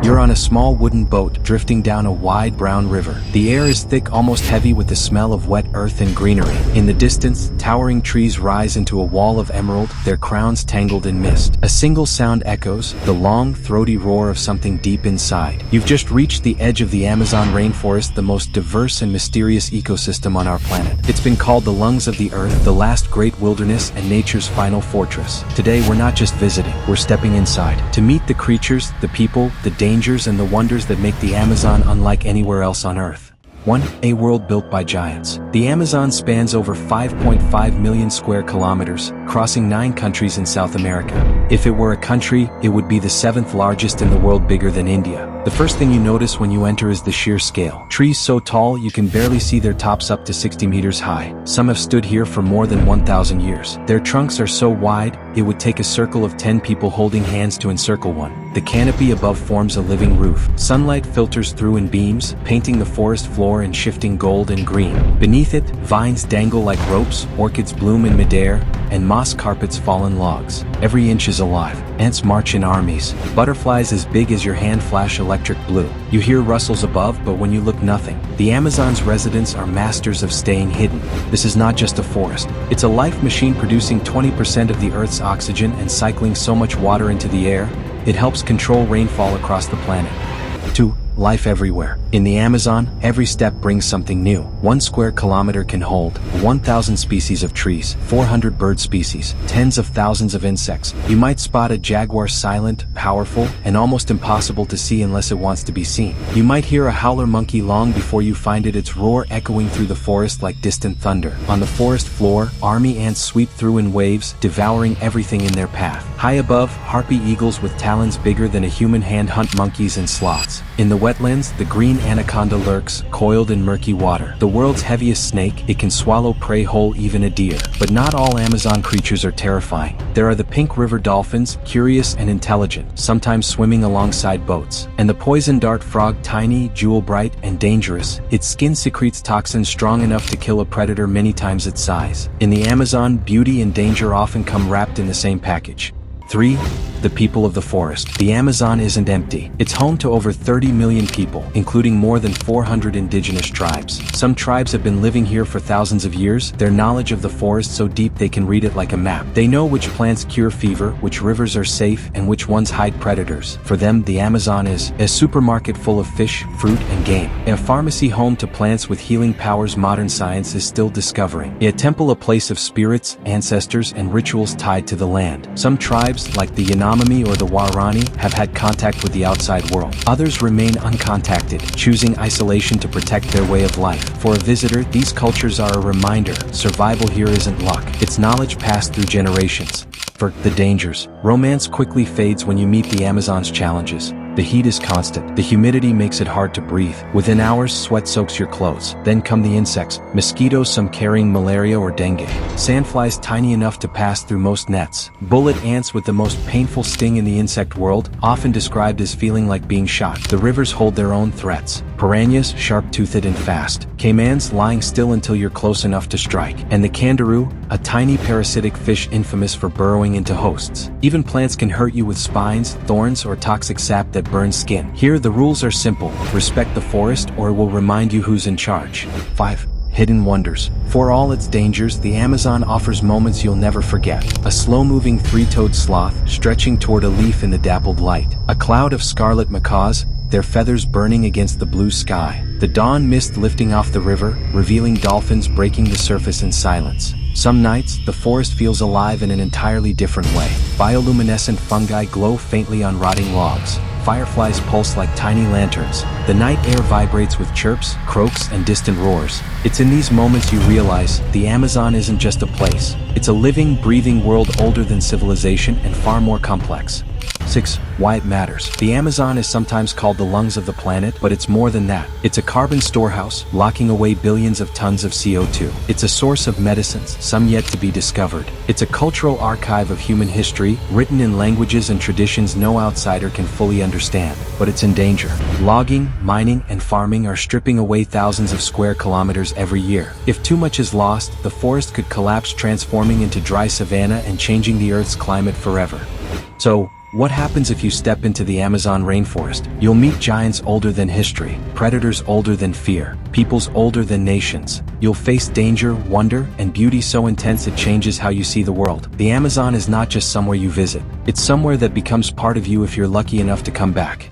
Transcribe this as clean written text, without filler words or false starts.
You're on a small wooden boat drifting down a wide brown river. The air is thick, almost heavy with the smell of wet earth and greenery. In the distance, towering trees rise into a wall of emerald, their crowns tangled in mist. A single sound echoes, the long, throaty roar of something deep inside. You've just reached the edge of the Amazon rainforest, the most diverse and mysterious ecosystem on our planet. It's been called the lungs of the earth, the last great wilderness, and nature's final fortress. Today, we're not just visiting, we're stepping inside to meet the creatures, the people, the dangers, and the wonders that make the Amazon unlike anywhere else on Earth. 1. A world built by giants. The Amazon spans over 5.5 million square kilometers, crossing 9 countries in South America. If it were a country, it would be the 7th largest in the world, bigger than India. The first thing you notice when you enter is the sheer scale. Trees so tall you can barely see their tops, up to 60 meters high. Some have stood here for more than 1,000 years. Their trunks are so wide, it would take a circle of 10 people holding hands to encircle one. The canopy above forms a living roof. Sunlight filters through in beams, painting the forest floor in shifting gold and green. Beneath it, vines dangle like ropes, orchids bloom in midair, and moss carpets fall in logs. Every inch is alive. Ants march in armies. Butterflies as big as your hand flash electric blue. You hear rustles above, but when you look, nothing. The Amazon's residents are masters of staying hidden. This is not just a forest. It's a life machine, producing 20% of the Earth's oxygen and cycling so much water into the air, it helps control rainfall across the planet. 2. Life everywhere. In the Amazon, every step brings something new. 1 square kilometer can hold 1,000 species of trees, 400 bird species, tens of thousands of insects. You might spot a jaguar, silent, powerful, and almost impossible to see unless it wants to be seen. You might hear a howler monkey long before you find it, its roar echoing through the forest like distant thunder. On the forest floor, army ants sweep through in waves, devouring everything in their path. High above, harpy eagles with talons bigger than a human hand hunt monkeys and sloths. In the wetlands, the green anaconda lurks, coiled in murky water. The world's heaviest snake, it can swallow prey whole, even a deer. But not all Amazon creatures are terrifying. There are the pink river dolphins, curious and intelligent, sometimes swimming alongside boats. And the poison dart frog, tiny, jewel bright, and dangerous. Its skin secretes toxins strong enough to kill a predator many times its size. In the Amazon, beauty and danger often come wrapped in the same package. 3. The people of the forest. The Amazon isn't empty. It's home to over 30 million people, including more than 400 indigenous tribes. Some tribes have been living here for thousands of years, their knowledge of the forest so deep they can read it like a map. They know which plants cure fever, which rivers are safe, and which ones hide predators. For them, the Amazon is a supermarket full of fish, fruit, and game. A pharmacy home to plants with healing powers modern science is still discovering. A temple, a place of spirits, ancestors, and rituals tied to the land. Some tribes, like the Yanomami or the Waorani, have had contact with the outside world. Others remain uncontacted, choosing isolation to protect their way of life. For a visitor, these cultures are a reminder: survival here isn't luck, it's knowledge passed through generations. For the dangers, romance quickly fades when you meet the Amazon's challenges. The heat is constant. The humidity makes it hard to breathe. Within hours, sweat soaks your clothes. Then come the insects. Mosquitoes, some carrying malaria or dengue. Sandflies tiny enough to pass through most nets. Bullet ants with the most painful sting in the insect world, often described as feeling like being shot. The rivers hold their own threats. Piranhas, sharp-toothed and fast. Caimans, lying still until you're close enough to strike. And the kangaroo, a tiny parasitic fish infamous for burrowing into hosts. Even plants can hurt you with spines, thorns, or toxic sap that burns skin. Here, the rules are simple. Respect the forest, or it will remind you who's in charge. 5. Hidden wonders. For all its dangers, the Amazon offers moments you'll never forget. A slow-moving three-toed sloth, stretching toward a leaf in the dappled light. A cloud of scarlet macaws, their feathers burning against the blue sky. The dawn mist lifting off the river, revealing dolphins breaking the surface in silence. Some nights, the forest feels alive in an entirely different way. Bioluminescent fungi glow faintly on rotting logs. Fireflies pulse like tiny lanterns. The night air vibrates with chirps, croaks, and distant roars. It's in these moments you realize the Amazon isn't just a place. It's a living, breathing world older than civilization and far more complex. 6. Why it matters. The Amazon is sometimes called the lungs of the planet, but it's more than that. It's a carbon storehouse, locking away billions of tons of CO2. It's a source of medicines, some yet to be discovered. It's a cultural archive of human history, written in languages and traditions no outsider can fully understand. But it's in danger. Logging, mining, and farming are stripping away thousands of square kilometers every year. If too much is lost, the forest could collapse, transforming into dry savanna and changing the Earth's climate forever. So, What happens if you step into the Amazon rainforest? You'll meet giants older than history, predators older than fear, peoples older than nations. You'll face danger, wonder, and beauty so intense it changes how you see the world. The Amazon is not just somewhere you visit. It's somewhere that becomes part of you if you're lucky enough to come back.